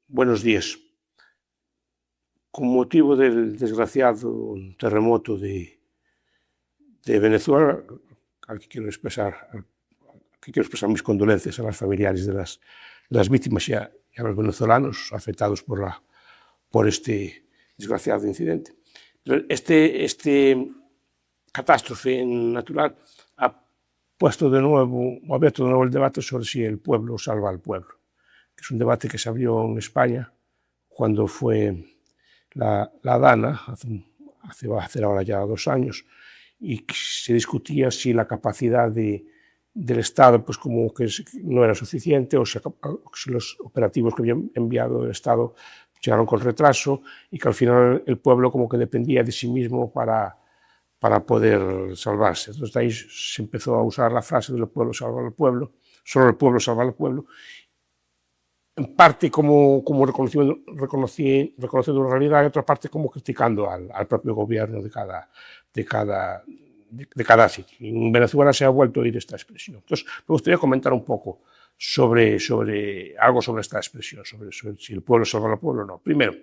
Buenos días. Con motivo del desgraciado terremoto de Venezuela, aquí quiero expresar mis condolencias a las familiares de las víctimas y a los venezolanos afectados por este desgraciado incidente. Este catástrofe natural ha abierto de nuevo el debate sobre si el pueblo salva al pueblo, que es un debate que se abrió en España cuando fue la Dana, va a hacer ahora ya 2 años, y se discutía si la capacidad del Estado pues como que no era suficiente, o si los operativos que había enviado el Estado llegaron con retraso, y que al final el pueblo como que dependía de sí mismo para poder salvarse. Entonces de ahí se empezó a usar la frase del pueblo salva al pueblo, solo el pueblo salva al pueblo, en parte como reconociendo la realidad, y otra parte como criticando al propio gobierno de cada sitio. En Venezuela se ha vuelto a oír esta expresión. Entonces, me gustaría comentar un poco sobre esta expresión, sobre si el pueblo salva al pueblo o no. Primero,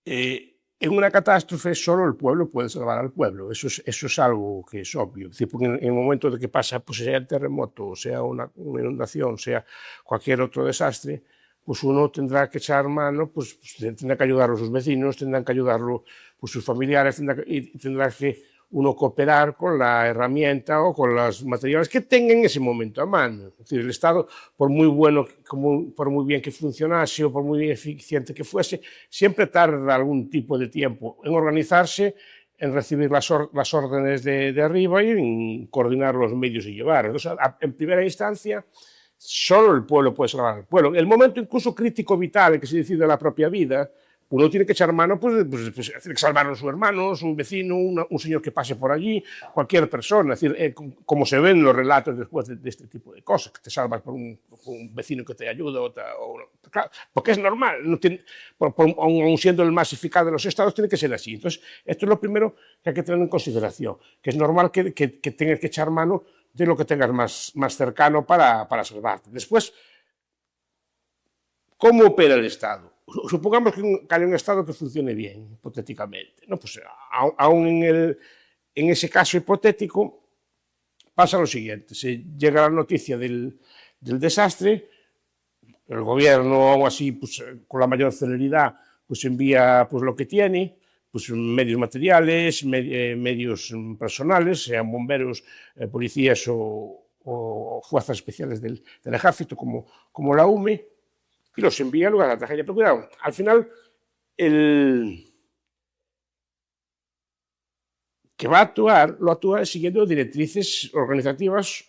en una catástrofe solo el pueblo puede salvar al pueblo, eso es algo que es obvio. Es decir, porque en el momento de que pasa, pues sea el terremoto, sea una inundación, sea cualquier otro desastre, pues uno tendrá que echar mano, pues tendrá que ayudar a sus vecinos, tendrán que ayudarlo pues, sus familiares, tendrá que uno cooperar con la herramienta o con los materiales que tenga en ese momento a mano. Es decir, el Estado, por muy bien que funcionase o por muy eficiente que fuese, siempre tarda algún tipo de tiempo en organizarse, en recibir las órdenes de arriba y en coordinar los medios y llevar. Entonces, en primera instancia, solo el pueblo puede salvar al pueblo. En el momento incluso crítico vital en que se decide la propia vida, uno tiene que echar mano, pues tiene que salvar a su hermano, su vecino, un señor que pase por allí, cualquier persona. Es decir, como se ven los relatos después de este tipo de cosas, que te salvas por un vecino que te ayuda, claro, porque es normal, no tiene, aun siendo el más eficaz de los estados, tiene que ser así. Entonces, esto es lo primero que hay que tener en consideración, que es normal que tengas que echar mano de lo que tengas más cercano para salvarte. Después, ¿cómo opera el Estado? Supongamos que hay un Estado que funcione bien, hipotéticamente. ¿No? Pues aún en ese caso hipotético pasa lo siguiente. Se llega la noticia del desastre, el gobierno, aún así, pues, con la mayor celeridad, pues envía pues, lo que tiene, pues, medios materiales, medios personales, sean bomberos, policías o fuerzas especiales del ejército, como la UME, y los envía al lugar de la tragedia. Pero cuidado, al final, el que va a actuar, lo actúa siguiendo directrices organizativas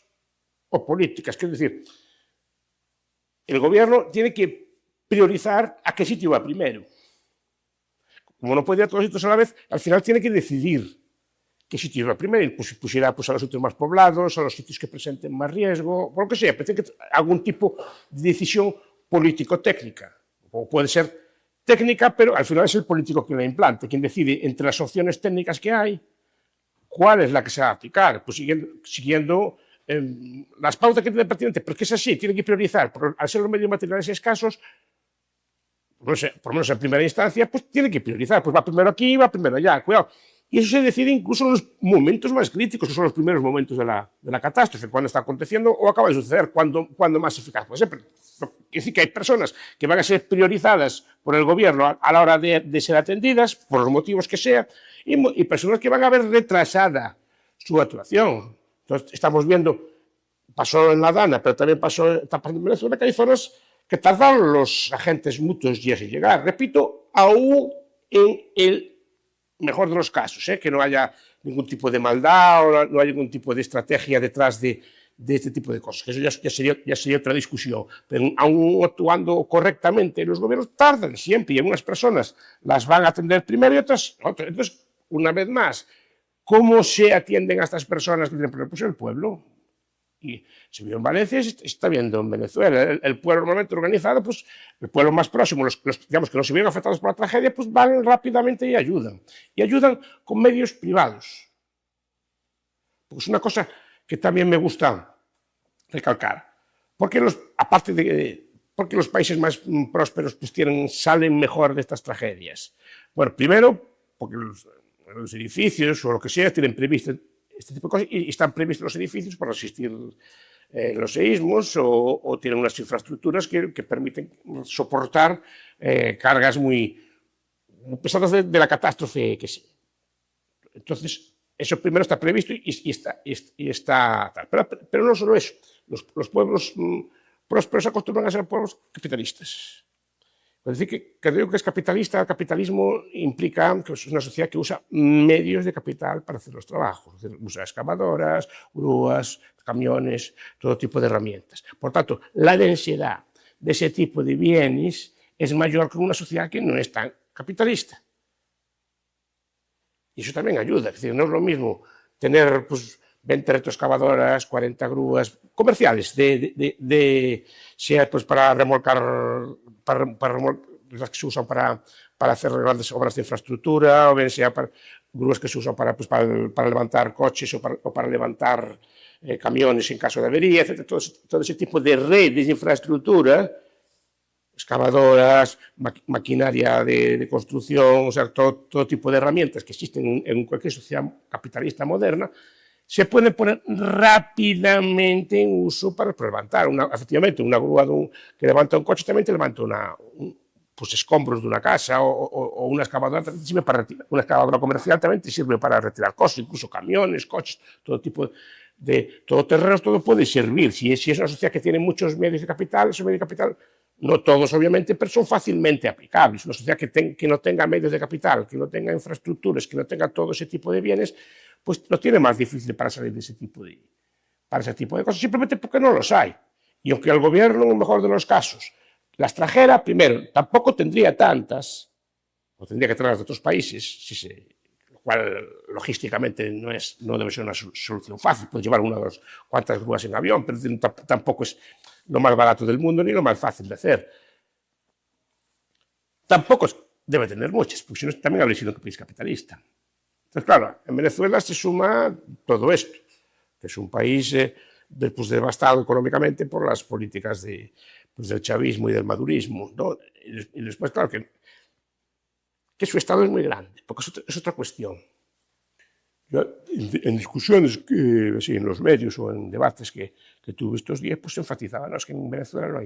o políticas. Quiero decir, el gobierno tiene que priorizar a qué sitio va primero. Como no puede ir a todos los sitios a la vez, al final tiene que decidir qué sitio va primero, y pues irá pues, a los sitios más poblados, a los sitios que presenten más riesgo, por lo que sea, pero tiene que algún tipo de decisión político-técnica, o puede ser técnica, pero al final es el político quien la implante, quien decide entre las opciones técnicas que hay, cuál es la que se va a aplicar, pues siguiendo las pautas que tiene pertinente, porque es así, tiene que priorizar, al ser los medios materiales escasos, por lo menos en primera instancia, pues tiene que priorizar, pues va primero aquí, va primero allá, cuidado. Y eso se decide incluso en los momentos más críticos, que son los primeros momentos de la catástrofe, cuando está aconteciendo o acaba de suceder, cuando más eficaz puede ser. Quiere decir que hay personas que van a ser priorizadas por el gobierno a la hora de ser atendidas, por los motivos que sea, y personas que van a ver retrasada su actuación. Entonces, estamos viendo, pasó en la Dana, pero también está pasando en Venezuela, que hay zonas que tardaron los agentes mutuos días en llegar. Repito, aún en el mejor de los casos, que no haya ningún tipo de maldad o no haya ningún tipo de estrategia detrás de este tipo de cosas. Eso ya sería otra discusión. Pero aún actuando correctamente, los gobiernos tardan siempre y algunas personas las van a atender primero y otras. Entonces, una vez más, ¿cómo se atienden a estas personas? Pues el pueblo. Y se vio en Valencia, se está viendo en Venezuela. El pueblo normalmente organizado, pues el pueblo más próximo, los digamos que no se vieron afectados por la tragedia, pues van rápidamente y ayudan. Y ayudan con medios privados. Pues es una cosa que también me gusta recalcar. Porque aparte de por qué los países más prósperos pues, salen mejor de estas tragedias? Bueno, primero, porque los edificios o lo que sea tienen previsto este tipo de cosas y están previstos los edificios para resistir los seísmos o tienen unas infraestructuras que permiten soportar cargas muy pesadas de la catástrofe que sí. Entonces, eso primero está previsto y está tal. Pero no solo eso. Los pueblos prósperos acostumbran a ser pueblos capitalistas. Es decir, que digo que es capitalista, el capitalismo implica que es una sociedad que usa medios de capital para hacer los trabajos. Es decir, usa excavadoras, grúas, camiones, todo tipo de herramientas. Por tanto, la densidad de ese tipo de bienes es mayor que una sociedad que no es tan capitalista. Y eso también ayuda. Es decir, no es lo mismo tener pues, 20 retroexcavadoras, 40 grúas comerciales, sea pues, para remolcar, las que se usan para hacer grandes obras de infraestructura, o bien sea grúas que se usan para levantar coches o para levantar camiones en caso de avería, etc. Todo ese tipo de redes de infraestructura, excavadoras, maquinaria de construcción, o sea, todo tipo de herramientas que existen en cualquier sociedad capitalista moderna, se pueden poner rápidamente en uso para levantar. Efectivamente, una grúa que levanta un coche también te levanta pues, escombros de una casa o una excavadora también te sirve para retirar. Una excavadora comercial también te sirve para retirar cosas, incluso camiones, coches, todo tipo de todoterrenos, todo puede servir. Si es una sociedad que tiene muchos medios de capital, esos medios de capital, no todos obviamente, pero son fácilmente aplicables. Una sociedad que no tenga medios de capital, que no tenga infraestructuras, que no tenga todo ese tipo de bienes, pues lo tiene más difícil para salir de ese tipo de cosas, simplemente porque no los hay. Y aunque el gobierno, en el mejor de los casos, las trajera, primero, tampoco tendría tantas, o tendría que traerlas de otros países, lo cual logísticamente no debe ser una solución fácil. Puedes llevar unas cuantas grúas en avión, pero tampoco es lo más barato del mundo ni lo más fácil de hacer. Tampoco debe tener muchas, porque si no también habría sido un país capitalista. Entonces, claro, en Venezuela se suma todo esto, que es un país pues, devastado económicamente por las políticas pues, del chavismo y del madurismo, ¿no? Y después, claro, que su Estado es muy grande, porque es otra cuestión. Yo, en discusiones, en los medios o en debates que tuve estos días, pues se enfatizaba, no, es que en Venezuela no hay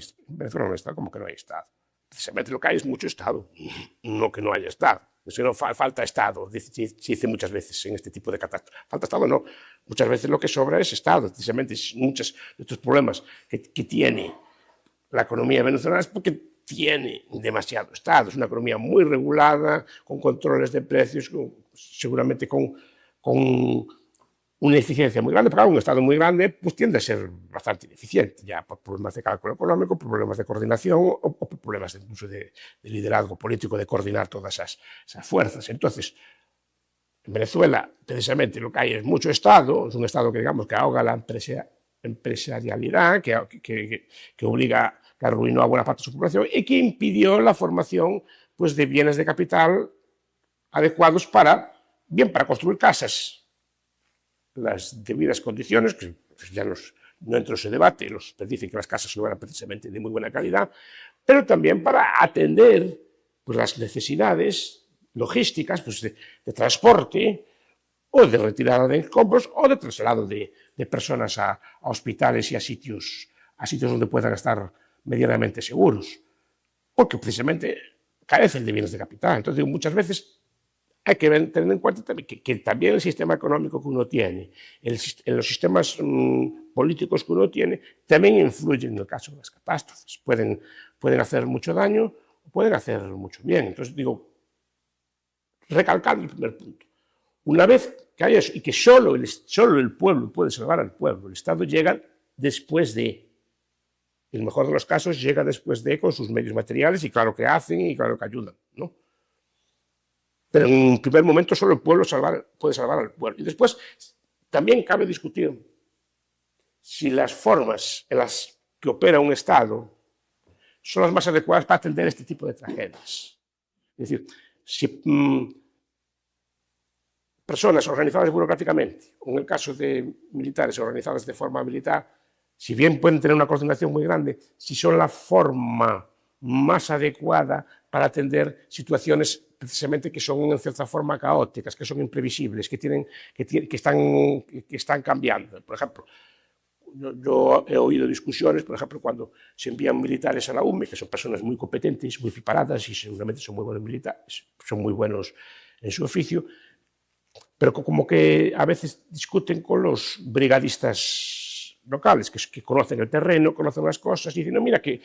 Estado, como que no hay Estado. Precisamente lo que hay es mucho Estado, no que no haya Estado. Eso no falta Estado, se dice muchas veces en este tipo de catástrofes. Falta Estado, no. Muchas veces lo que sobra es Estado. Precisamente muchos de estos problemas que tiene la economía venezolana es porque tiene demasiado Estado. Es una economía muy regulada, con controles de precios, seguramente con una eficiencia muy grande, pero claro, un Estado muy grande pues tiende a ser bastante ineficiente, ya por problemas de cálculo económico, por problemas de coordinación o por problemas incluso de liderazgo político, de coordinar todas esas fuerzas. Entonces, en Venezuela, precisamente lo que hay es mucho Estado, es un Estado que digamos que ahoga la empresarialidad, que obliga, que arruinó a buena parte de su población y que impidió la formación pues, de bienes de capital adecuados para construir casas, las debidas condiciones, que pues ya no entro en ese debate, los dicen que las casas no eran precisamente de muy buena calidad, pero también para atender pues, las necesidades logísticas pues, de transporte o de retirada de escombros o de traslado de personas a hospitales y a sitios donde puedan estar medianamente seguros, porque precisamente carecen de bienes de capital. Entonces, muchas veces hay que tener en cuenta también que también el sistema económico que uno tiene, en los sistemas políticos que uno tiene, también influyen en el caso de las catástrofes. Pueden hacer mucho daño o pueden hacer mucho bien. Entonces, digo, recalcando el primer punto, una vez que hay eso y que solo el pueblo puede salvar al pueblo, el Estado llega después de, en el mejor de los casos, llega después de con sus medios materiales y claro que hacen y claro que ayudan, ¿no? Pero en un primer momento solo el pueblo puede salvar al pueblo. Y después también cabe discutir si las formas en las que opera un Estado son las más adecuadas para atender este tipo de tragedias. Es decir, si personas organizadas burocráticamente, o en el caso de militares organizadas de forma militar, si bien pueden tener una coordinación muy grande, si son la forma más adecuada para atender situaciones precisamente que son en cierta forma caóticas, que son imprevisibles, que están cambiando. Por ejemplo, yo he oído discusiones, por ejemplo, cuando se envían militares a la UME, que son personas muy competentes, muy preparadas y seguramente son muy buenos militares, son muy buenos en su oficio, pero como que a veces discuten con los brigadistas locales, que conocen el terreno, conocen las cosas, y dicen, no, mira, que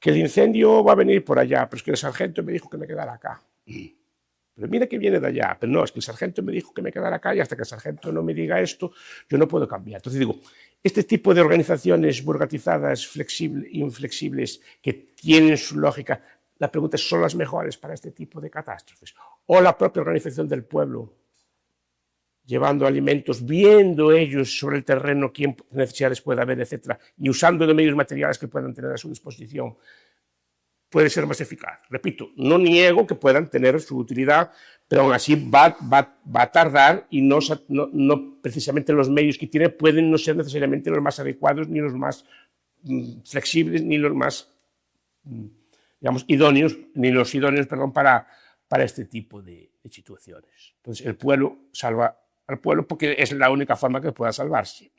el incendio va a venir por allá, pero es que el sargento me dijo que me quedara acá. Pero mira que viene de allá, pero no, es que el sargento me dijo que me quedara acá y hasta que el sargento no me diga esto, yo no puedo cambiar. Entonces digo, este tipo de organizaciones burocratizadas, inflexibles, que tienen su lógica, la pregunta es, ¿son las mejores para este tipo de catástrofes? O la propia organización del pueblo, llevando alimentos, viendo ellos sobre el terreno qué necesidades puede haber, etcétera, y usando de medios materiales que puedan tener a su disposición, puede ser más eficaz. Repito, no niego que puedan tener su utilidad, pero aún así va a tardar y no precisamente los medios que tiene pueden no ser necesariamente los más adecuados, ni los más flexibles, ni los más, digamos, idóneos, para este tipo de situaciones. Entonces, el pueblo salva al pueblo porque es la única forma que pueda salvarse.